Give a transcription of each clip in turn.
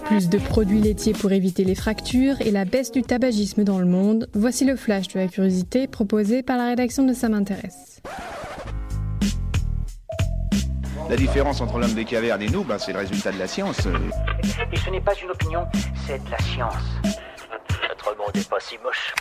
Plus de produits laitiers pour éviter les fractures et la baisse du tabagisme dans le monde, voici le flash de la curiosité proposé par la rédaction de Ça m'intéresse. La différence entre l'homme des cavernes et nous, c'est le résultat de la science. Et ce n'est pas une opinion, c'est de la science. Notre monde n'est pas si moche.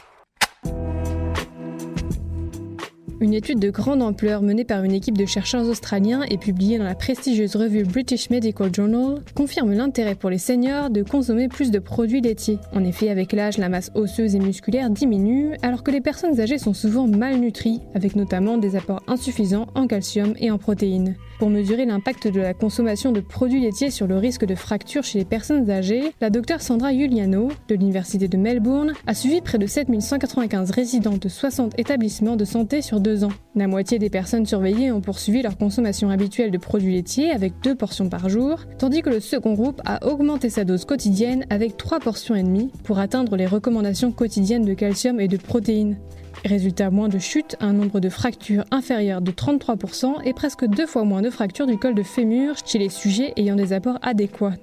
Une étude de grande ampleur menée par une équipe de chercheurs australiens et publiée dans la prestigieuse revue British Medical Journal confirme l'intérêt pour les seniors de consommer plus de produits laitiers. En effet, avec l'âge, la masse osseuse et musculaire diminue, alors que les personnes âgées sont souvent malnutries, avec notamment des apports insuffisants en calcium et en protéines. Pour mesurer l'impact de la consommation de produits laitiers sur le risque de fracture chez les personnes âgées, la docteure Sandra Juliano, de l'Université de Melbourne, a suivi près de 7195 résidents de 60 établissements de santé sur 2 ans. La moitié des personnes surveillées ont poursuivi leur consommation habituelle de produits laitiers avec 2 portions par jour, tandis que le second groupe a augmenté sa dose quotidienne avec 3 portions et demie pour atteindre les recommandations quotidiennes de calcium et de protéines. Résultat, moins de chutes, un nombre de fractures inférieur de 33% et presque 2 fois moins de fractures du col de fémur chez les sujets ayant des apports adéquats.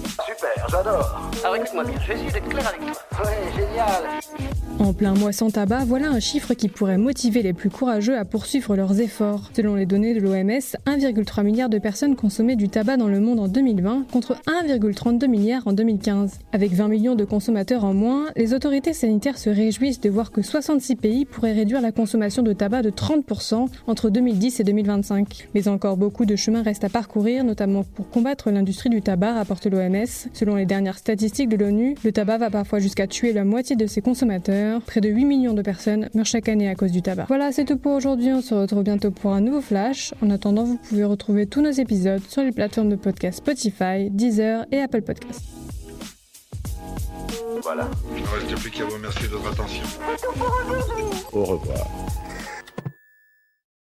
Super, j'adore. Alors écoute-moi bien, je vais essayer d'être clair avec toi. Ouais, génial. En plein mois sans tabac, voilà un chiffre qui pourrait motiver les plus courageux à poursuivre leurs efforts. Selon les données de l'OMS, 1,3 milliard de personnes consommaient du tabac dans le monde en 2020 contre 1,32 milliard en 2015. Avec 20 millions de consommateurs en moins, les autorités sanitaires se réjouissent de voir que 66 pays pourraient réduire la consommation de tabac de 30% entre 2010 et 2025. Mais encore beaucoup de chemin reste à parcourir, notamment pour combattre l'industrie du tabac, rapporte l'OMS. Selon les dernières statistiques de l'ONU, le tabac va parfois jusqu'à tuer la moitié de ses consommateurs. Près de 8 millions de personnes meurent chaque année à cause du tabac. Voilà, c'est tout pour aujourd'hui. On se retrouve bientôt pour un nouveau flash. En attendant, vous pouvez retrouver tous nos épisodes sur les plateformes de podcast Spotify, Deezer et Apple Podcasts. Voilà. Il ne reste plus qu'à vous remercier de votre attention. Au revoir.